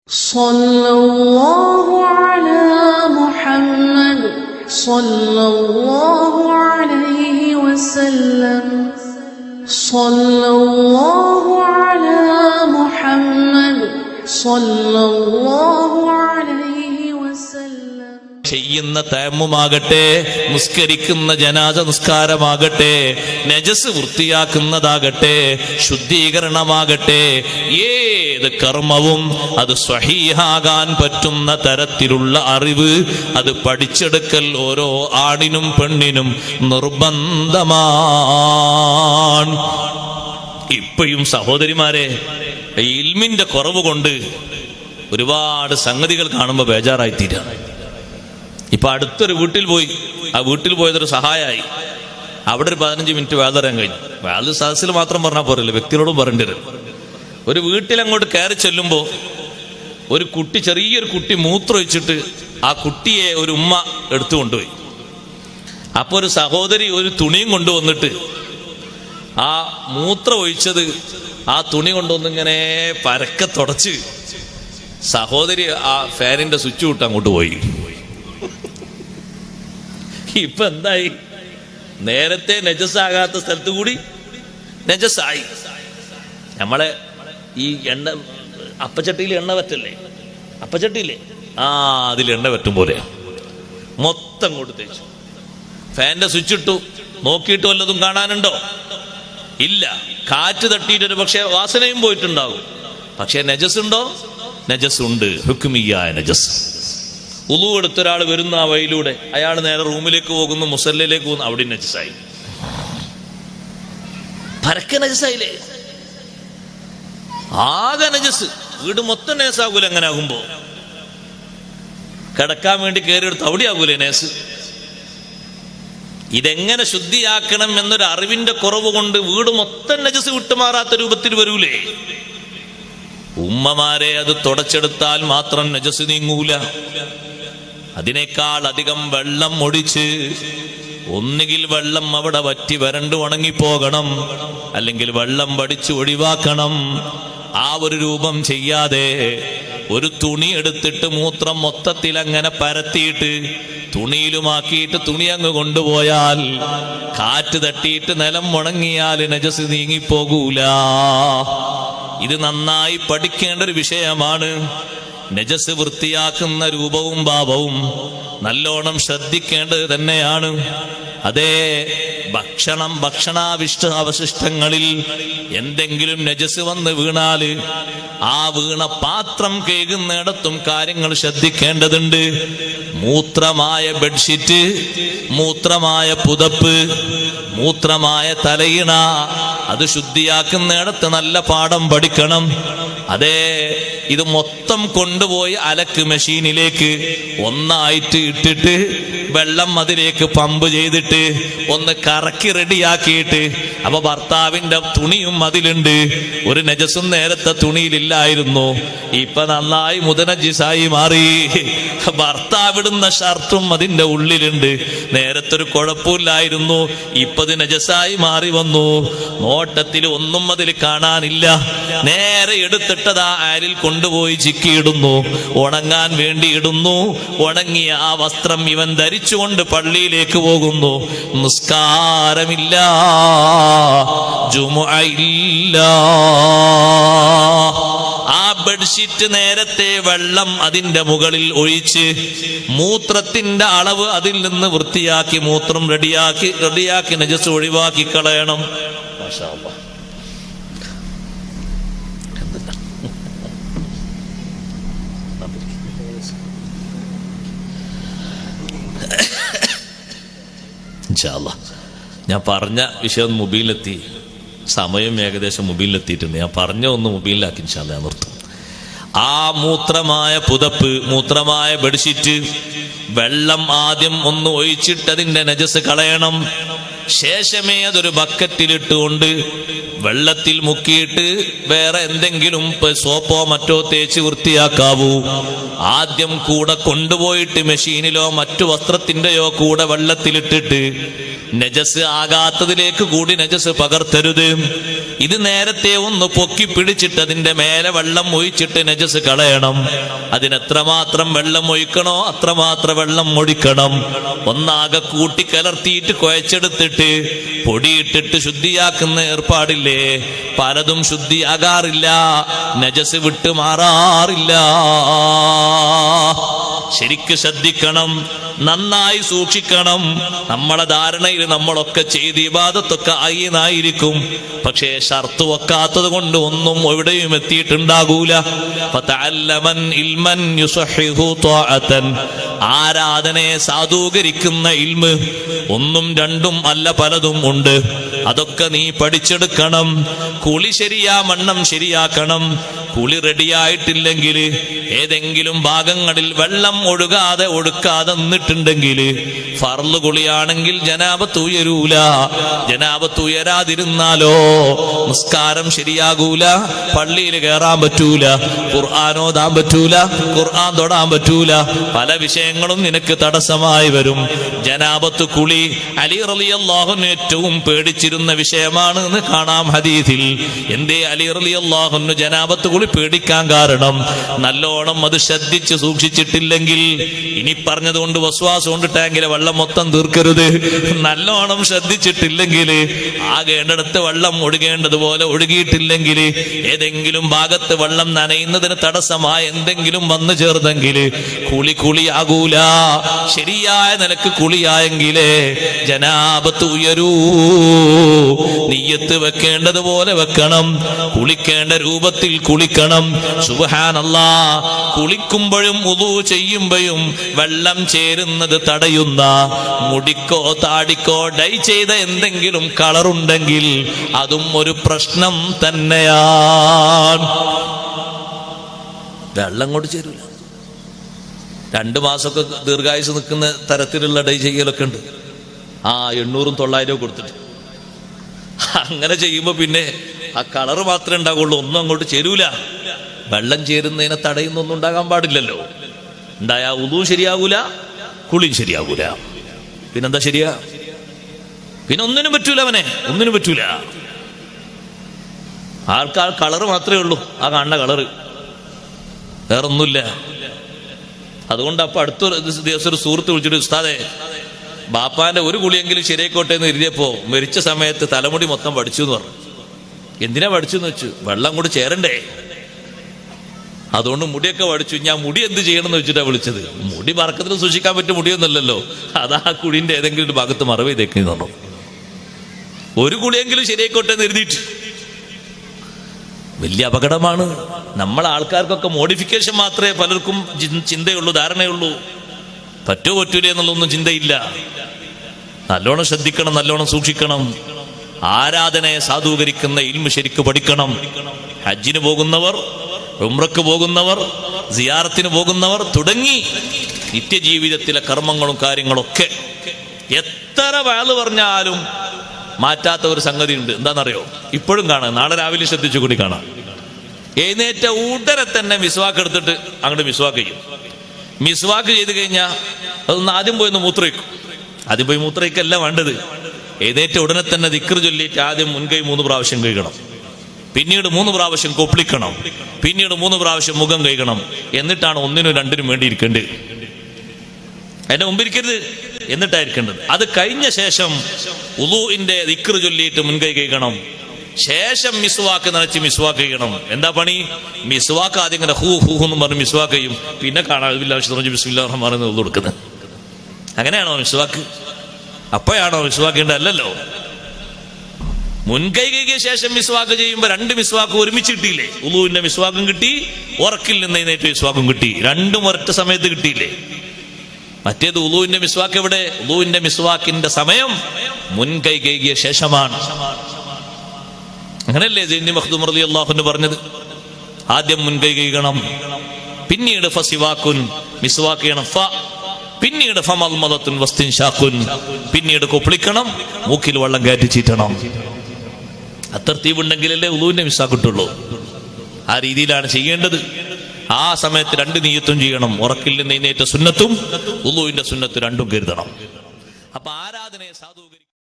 സല്ലല്ലാഹു അലാ മുഹമ്മദ് സല്ലല്ലാഹു അലൈഹി വസല്ലം. സല്ലല്ലാഹു അലാ മുഹമ്മദ് സല്ലല്ലാഹു അലൈഹി വസല്ലം. ചെയ്യുന്ന തയമ്മുമാകട്ടെ, നിസ്കരിക്കുന്ന ജനാസ നിസ്കാരമാകട്ടെ, നജസ് വൃത്തിയാക്കുന്നതാകട്ടെ, ശുദ്ധീകരണമാകട്ടെ, ഏത് കർമ്മവും അത് സ്വഹീഹാകാൻ പറ്റുന്ന തരത്തിലുള്ള അറിവ് അത് പഠിച്ചെടുക്കൽ ഓരോ ആണിനും പെണ്ണിനും നിർബന്ധമാണ്. ഇപ്പോഴും സഹോദരിമാരെ, ഇൽമിന്റെ കുറവ് കൊണ്ട് ഒരുപാട് സംഗതികൾ കാണുമ്പോൾ ബേജാറായിത്തീരാണ്. ഇപ്പൊ അടുത്തൊരു വീട്ടിൽ പോയി, ആ വീട്ടിൽ പോയതൊരു സഹായമായി. അവിടെ ഒരു 15 മിനിറ്റ് വേദറിയാൻ കഴിഞ്ഞു. വേദ സദസ്സിൽ മാത്രം പറഞ്ഞാൽ പോരല്ലോ, വ്യക്തികളോടും പറയേണ്ടി വരും. ഒരു വീട്ടിൽ അങ്ങോട്ട് കയറി ചെല്ലുമ്പോ ഒരു കുട്ടി, ചെറിയൊരു കുട്ടി മൂത്രമൊഴിച്ചിട്ട് ആ കുട്ടിയെ ഒരു ഉമ്മ എടുത്തു കൊണ്ടുപോയി. അപ്പൊ ഒരു സഹോദരി ഒരു തുണിയും കൊണ്ടുവന്നിട്ട് ആ മൂത്രം ഒഴിച്ചത് ആ തുണി കൊണ്ടുവന്നിങ്ങനെ പരക്കെ തുടച്ച് സഹോദരി ആ ഫാനിന്റെ സ്വിച്ച് വിട്ട് അങ്ങോട്ട് പോയി. ഇപ്പൊ എന്തായി? നേരത്തെ നജസാകാത്ത സ്ഥലത്ത് കൂടി നജസായി. നമ്മളെ ഈ എണ്ണ അപ്പച്ചട്ടിയിൽ എണ്ണ പറ്റല്ലേ, അപ്പച്ചട്ടിയില്ലേ, അതിൽ എണ്ണ പറ്റും പോലെ മൊത്തം കൊണ്ട് തേച്ചു. ഫാനിന്റെ സ്വിച്ച് ഇട്ടു, നോക്കിയിട്ട് വല്ലതും കാണാനുണ്ടോ? ഇല്ല. കാറ്റ് തട്ടിയിട്ടൊരു പക്ഷെ വാസനയും പോയിട്ടുണ്ടാകും. പക്ഷെ നജസ് ഉണ്ടോ? നജസ് ഉണ്ട്, ഹുക്മിയായ നജസ്. ഉളു എടുത്തൊരാൾ വരുന്ന ആ വഴിയിലൂടെ, അയാൾ നേരെ റൂമിലേക്ക് പോകുന്നു, മുസല്ലയിലേക്ക് പോകുന്നു, അവിടെ നജസായി. പരക്കെ നജസായില്ലേ, ആകെ നജസ്. വീട് മൊത്തം നേസാകൂല. എങ്ങനെ ആകുമ്പോ കിടക്കാൻ വേണ്ടി കയറിയെടുത്ത് അവിടെ ആകൂലേ നേസ്? ഇതെങ്ങനെ ശുദ്ധിയാക്കണം എന്നൊരു അറിവിന്റെ കുറവ് കൊണ്ട് വീട് മൊത്തം നജസ് വിട്ടുമാറാത്ത രൂപത്തിൽ വരൂലേ? ഉമ്മമാരെ, അത് തുടച്ചെടുത്താൽ മാത്രം നജസ് നീങ്ങൂല. അതിനേക്കാൾ അധികം വെള്ളം ഒഴിച്ച്, ഒന്നുകിൽ വെള്ളം അവിടെ വറ്റി വരണ്ട് ഉണങ്ങിപ്പോകണം, അല്ലെങ്കിൽ വെള്ളം വടിച്ച് ഒഴിവാക്കണം. ആ ഒരു രൂപം ചെയ്യാതെ ഒരു തുണി എടുത്തിട്ട് മൂത്രം മൊത്തത്തിൽ അങ്ങനെ പരത്തിയിട്ട് തുണിയിലുമാക്കിയിട്ട് തുണി അങ്ങ് കൊണ്ടുപോയാൽ കാറ്റ് തട്ടിയിട്ട് നിലം ഉണങ്ങിയാൽ നജസ് നീങ്ങിപ്പോകൂല. ഇത് നന്നായി പഠിക്കേണ്ട ഒരു വിഷയമാണ്. നജസ് വൃത്തിയാക്കുന്ന രൂപവും ഭാവവും നല്ലോണം ശ്രദ്ധിക്കേണ്ടത് തന്നെയാണ്. അതേ, ഭക്ഷണാവശിഷ്ടങ്ങളിൽ എന്തെങ്കിലും നജസ് വന്ന് വീണാല് ആ വീണ പാത്രം കഴുകുന്നിടത്തും കാര്യങ്ങൾ ശ്രദ്ധിക്കേണ്ടതുണ്ട്. മൂത്രമായ ബെഡ്ഷീറ്റ്, മൂത്രമായ പുതപ്പ്, മൂത്രമായ തലയിണ, അത് ശുദ്ധിയാക്കുന്നിടത്ത് നല്ല പാഠം പഠിക്കണം. അതേ, ഇത് മൊത്തം കൊണ്ടുപോയി അലക്ക് മെഷീനിലേക്ക് ഒന്നായിട്ട് ഇട്ടിട്ട് വെള്ളം അതിലേക്ക് പമ്പ് ചെയ്തിട്ട് ഒന്ന് കറക്കി റെഡിയാക്കിയിട്ട്, അപ്പൊ ഭർത്താവിന്റെ തുണിയും അതിലുണ്ട്. ഒരു നജസും നേരത്തെ തുണിയിലില്ലായിരുന്നു, ഇപ്പൊ നന്നായി മുതനജിസായി മാറി. ഭർത്താവിടുന്ന ഷർട്ടും അതിന്റെ ഉള്ളിലുണ്ട്, നേരത്തെ ഒരു കുഴപ്പമില്ലായിരുന്നു, ഇപ്പൊ ഇത് നജസായി മാറി വന്നു. നോട്ടത്തിൽ ഒന്നും അതിൽ കാണാനില്ല. നേരെ എടുത്തിട്ടതാ അയലിൽ കൊണ്ടുപോയി ചിക്കിയിടുന്നു, ഉണങ്ങാൻ വേണ്ടി ഇടുന്നു. ഉണങ്ങിയ ആ വസ്ത്രം ഇവൻ ധരിച്ചുകൊണ്ട് പള്ളിയിലേക്ക് പോകുന്നു. നിസ്കാരമില്ല, ജുമുഅ ഇല്ല. ആ ബെഡ്ഷീറ്റ് നേരത്തെ വെള്ളം അതിന്റെ മുകളിൽ ഒഴിച്ച് മൂത്രത്തിന്റെ അളവ് അതിൽ നിന്ന് വൃത്തിയാക്കി, മൂത്രം റെഡിയാക്കി നജസ് ഒഴിവാക്കി കളയണം. മാഷാ അല്ലാഹ്. ഞാൻ പറഞ്ഞ വിഷയം മൊബൈലിലെത്തി, സമയം ഏകദേശം മൊബൈലിലെത്തിയിട്ടുണ്ട്. ഞാൻ പറഞ്ഞ ഒന്ന് മൊബൈലിലാക്കി ഞാൻ നിർത്തും. ആ മൂത്രമായ പുതപ്പ്, മൂത്രമായ ബെഡ്ഷീറ്റ്, വെള്ളം ആദ്യം ഒന്ന് ഒഴിച്ചിട്ട് അതിന്റെ നജസ് കളയണം. ശേഷമേ അതൊരു ബക്കറ്റിലിട്ടുകൊണ്ട് വെള്ളത്തിൽ മുക്കിയിട്ട് വേറെ എന്തെങ്കിലും സോപ്പോ മറ്റോ തേച്ച് വൃത്തിയാക്കാവൂ. ആദ്യം കൂടെ കൊണ്ടുപോയിട്ട് മെഷീനിലോ മറ്റു വസ്ത്രത്തിന്റെയോ കൂടെ വെള്ളത്തിലിട്ടിട്ട് നജസ് ആകാത്തതിലേക്ക് കൂടി നജസ് പകർത്തരുത്. ഇത് നേരത്തെ ഒന്ന് പൊക്കി പിടിച്ചിട്ട് അതിന്റെ മേലെ വെള്ളം ഒഴിച്ചിട്ട് നജസ് കളയണം. അതിനെത്രമാത്രം വെള്ളം ഒഴിക്കണോ അത്രമാത്രം വെള്ളം ഒഴിക്കണം. ഒന്നാകെ കൂട്ടിക്കലർത്തിയിട്ട് കുഴച്ചെടുത്തിട്ട് പൊടിയിട്ടിട്ട് ശുദ്ധിയാക്കുന്ന ഏർപ്പാടില്ലേ, പലതും ശുദ്ധിയാകാറില്ല, നജസ് വിട്ട് മാറാറില്ല. ശരിക്ക് ശ്രദ്ധിക്കണം, നന്നായി സൂക്ഷിക്കണം. നമ്മളെ ധാരണയിൽ നമ്മളൊക്കെ ചെയ്ത് ഇബാദത്തൊക്കെ ആയിരിക്കും, പക്ഷേ ഷർത്ത് വെക്കാത്തത് കൊണ്ട് ഒന്നും എവിടെയും എത്തിയിട്ടുണ്ടാകൂല. ഫതഅല്ലമൻ ഇൽമൻ യുസഹിഹു ത്വാഅതൻ, ആരാധനയെ സാധൂകരിക്കുന്ന ഇൽമ് ഒന്നും രണ്ടും അല്ല, പലതും ഉണ്ട്. അതൊക്കെ നീ പഠിച്ചെടുക്കണം. കുളി ശരിയാവണ്ണം ശരിയാക്കണം. കുളി റെഡിയായിട്ടില്ലെങ്കിൽ, ഏതെങ്കിലും ഭാഗങ്ങളിൽ വെള്ളം ഒഴുക്കാതെ നിന്നിട്ടുണ്ടെങ്കിൽ, ഫർള് കുളിയാണെങ്കിൽ ജനാബത്ത് ഉയരൂല. ജനാബത്ത് ഉയരാതിരുന്നാലോ നിസ്കാരം ശരിയാകൂല, പള്ളിയിൽ കയറാൻ പറ്റൂല, ഖുർആൻ ഓതാൻ പറ്റൂല, ഖുർആൻ തൊടാൻ പറ്റൂല, പല വിഷയങ്ങളും നിനക്ക് തടസ്സമായി വരും. ജനാബത്ത് കുളി അലി റളിയല്ലാഹു അൻഹു ഏറ്റവും പേടിച്ചിരുന്ന വിഷയമാണ് എന്ന് കാണാം ഹദീസിൽ. എന്തേ അലി റളിയല്ലാഹു അൻഹു ജനാബത്ത് കുളി പേടിക്കാൻ കാരണം, നല്ലോണം അത് ശ്രദ്ധിച്ച് സൂക്ഷിച്ചിട്ടില്ലെങ്കിൽ, ഇനി പറഞ്ഞതുകൊണ്ട് വസ്വാസം കൊണ്ട് ടാങ്കിലെ വെള്ളം മൊത്തം തീർക്കരുത്, നല്ലോണം ശ്രദ്ധിച്ചിട്ടില്ലെങ്കിൽ, ആകേണ്ടടുത്ത് വെള്ളം ഒഴുകേണ്ടതുപോലെ ഒഴുകിയിട്ടില്ലെങ്കിൽ, ഏതെങ്കിലും ഭാഗത്ത് വെള്ളം നനയുന്നതിന് തടസ്സമായ എന്തെങ്കിലും വന്നു ചേർന്നെങ്കിൽ കുളിയാകൂല. ശരിയായ നിലക്ക് കുളിയായെങ്കിലേ ജനാബത്ത് ഉയരൂ. നിയ്യത്ത് വെക്കേണ്ടതുപോലെ വെക്കണം, കുളിക്കേണ്ട രൂപത്തിൽ കുളിക്കണം. സുബ്ഹാനല്ലാഹ്, കുളിക്കുമ്പോഴും വുളു ചെയ്യുമ്പോഴും വെള്ളം ചേരുന്നത് തടയുന്ന മുടിക്കോ താടിക്കോ ഡൈ ചെയ്ത എന്തെങ്കിലും കളറുണ്ടെങ്കിൽ അതും ഒരു പ്രശ്നം തന്നെയാണ്. വെള്ളം കൊണ്ട് ചേരൂല. 2 മാസമൊക്കെ ദീർഘായുസ് നിൽക്കുന്ന തരത്തിലുള്ള ഡൈ ചെയ്യലൊക്കെ ഉണ്ട്. 800-900 കൊടുത്തിട്ട് അങ്ങനെ ചെയ്യുമ്പോ പിന്നെ ആ കളറ് മാത്രമേ ഉണ്ടാകുള്ളൂ, ഒന്നും അങ്ങോട്ട് ചേരൂല. വെള്ളം ചേരുന്നതിനെ തടയുന്നൊന്നും ഉണ്ടാകാൻ പാടില്ലല്ലോ. ഉണ്ടായാ വുളു ശരിയാകൂല, കുളിയും ശരിയാകൂല. പിന്നെന്താ ശരിയാ? പിന്നെ ഒന്നിനും പറ്റൂല, അവനെ ഒന്നിനും പറ്റൂല. ആൾക്കാർ കളറ് മാത്രമേ ഉള്ളൂ, ആ കാണുന്ന കളറ്, വേറൊന്നുമില്ല. അതുകൊണ്ട് അപ്പൊ അടുത്തൊരു ദിവസം ഒരു സുഹൃത്ത് വിളിച്ചിട്ട്, ഉസ്താദേ ബാപ്പാന്റെ ഒരു കുളിയെങ്കിലും ശരിയായിക്കോട്ടെ എന്ന് എഴുതിയപ്പോ മരിച്ച സമയത്ത് തലമുടി മൊത്തം പഠിച്ചു എന്ന് പറഞ്ഞു. എന്തിനാ പഠിച്ചു എന്ന് വെച്ചു, വെള്ളം കൂടി ചേരണ്ടേ, അതുകൊണ്ട് മുടിയൊക്കെ പഠിച്ചു. ഞാൻ മുടി എന്ത് ചെയ്യണം എന്ന് വെച്ചിട്ടാ വിളിച്ചത്. മുടി പറക്കത്തിന് സൂക്ഷിക്കാൻ പറ്റിയ മുടിയൊന്നുമല്ലല്ലോ, അതാ കുഴിന്റെ ഏതെങ്കിലും ഒരു ഭാഗത്ത് മറവ് ചെയ്തേക്കുന്നു. ഒരു കുളിയെങ്കിലും ശരിയായിക്കോട്ടെ എന്ന് എഴുതിയിട്ട് വലിയ അപകടമാണ്. നമ്മളെ ആൾക്കാർക്കൊക്കെ മോഡിഫിക്കേഷൻ മാത്രമേ പലർക്കും ചിന്തയുള്ളൂ, ധാരണയുള്ളൂ. പറ്റൂലേ എന്നുള്ളൊന്നും ചിന്തയില്ല. നല്ലോണം ശ്രദ്ധിക്കണം, നല്ലോണം സൂക്ഷിക്കണം. ആരാധനയെ സാധൂകരിക്കുന്ന ഇൽമ് ശരിക്ക് പഠിക്കണം. ഹജ്ജിന് പോകുന്നവർ, ഉംറക്ക് പോകുന്നവർ, സിയാറത്തിന് പോകുന്നവർ തുടങ്ങി നിത്യജീവിതത്തിലെ കർമ്മങ്ങളും കാര്യങ്ങളൊക്കെ എത്ര വഅള് പറഞ്ഞാലും മാറ്റാത്ത ഒരു സംഗതി ഉണ്ട്. എന്താണെന്നറിയോ? ഇപ്പോഴും കാണാം, നാളെ രാവിലെ ശ്രദ്ധിച്ചു കൂടി കാണാം. എഴുന്നേറ്റ ഉടനെ തന്നെ മിസ്വാക്ക് എടുത്തിട്ട് അങ്ങോട്ട് മിസ്വാക്ക് ചെയ്യും. മിസ്വാക്ക് ചെയ്ത് കഴിഞ്ഞാൽ അതൊന്ന് ആദ്യം പോയി ഒന്ന് മൂത്രയിക്കും. ആദ്യം പോയി മൂത്രയിക്കല്ല വേണ്ടത്. എഴുന്നേറ്റ ഉടനെ തന്നെ ദിക്ർ ചൊല്ലിയിട്ട് ആദ്യം മുൻകൈ 3 പ്രാവശ്യം കഴുകണം, പിന്നീട് 3 പ്രാവശ്യം കൊപ്പിളിക്കണം, പിന്നീട് 3 പ്രാവശ്യം മുഖം കഴുകണം. എന്നിട്ടാണ് 1-നും 2-നും വേണ്ടി ഇരിക്കേണ്ടത്. അതിന്റെ മുമ്പിരിക്കരുത്, എന്നിട്ടായിരിക്കേണ്ടത്. അത് കഴിഞ്ഞ ശേഷം വുളൂഇന്റെ ദിക്ർ ചൊല്ലിയിട്ട് മുൻകൈ കഴുകണം. ശേഷം മിസ്വാക്ക് നനച്ച് മിസ്വാക്ക് ചെയ്യണം. എന്താ പണി? മിസ്വാക്ക് ആദ്യം ഇങ്ങനെ ഹൂ ഹൂ എന്നും പറഞ്ഞ് മിസ്വാക്ക് ചെയ്യും, പിന്നെ കാണാൻ ബിസ്മില്ലാഹിർ റഹ്മാനിർ റഹീം കൊടുക്കുന്നത്. അങ്ങനെയാണോ മിസ്വാക്ക്? അപ്പോഴാണോ മിസ്വാക്കേണ്ടത്? അല്ലല്ലോ. മുൻകൈ കഴുകിയ ശേഷം മിസ്വാക്ക് ചെയ്യുമ്പോൾ 2 മിസ്വാക്ക് ഒരുമിച്ച് കിട്ടിയില്ലേ? വുളൂഇന്റെ മിസ്വാക്കും കിട്ടി, ഉറക്കിൽ നിന്ന് എഴുന്നേറ്റ് മിസ്വാക്കും കിട്ടി. രണ്ടും ഒരൊറ്റ സമയത്ത് കിട്ടിയില്ലേ? മറ്റേത് വുളൂഇന്റെ മിസ്വാക്ക് എവിടെ? വുളൂഇന്റെ മിസ്വാക്കിന്റെ സമയം മുൻകൈ കഴുകിയ ശേഷമാണ്. അങ്ങനെയല്ലേ സൈനുദ്ദീൻ മഖ്ദൂം റളിയല്ലാഹു അൻഹു പറഞ്ഞത്? ആദ്യം മുൻകൈ കഴുകണം, പിന്നീട് ഫസിവാക്കുൻ മിസ്വാക്ക് ചെയ്യണം, പിന്നീട് ഫമൽമദത്തുൻ വസ്തിൻഷാഖുൻ, പിന്നീട് കൊപ്പിളിക്കണം, മൂക്കിൽ വെള്ളം കയറ്റി ചീറ്റണം. അത്തർത്തീവുണ്ടെങ്കിലല്ലേ വുളൂഇന്റെ മിസ്വാക്ക് കിട്ടുള്ളൂ. ആ രീതിയിലാണ് ചെയ്യേണ്ടത്. ആ സമയത്ത് 2 നിയ്യത്തും ചെയ്യണം. ഉറക്കിൽ നിന്ന് എഴുന്നേറ്റ സുന്നത്തും വുളൂഇന്റെ സുന്നത്തും രണ്ടും കരുതണം. അപ്പൊ ആരാധനയെ സാധൂകരിക്കും.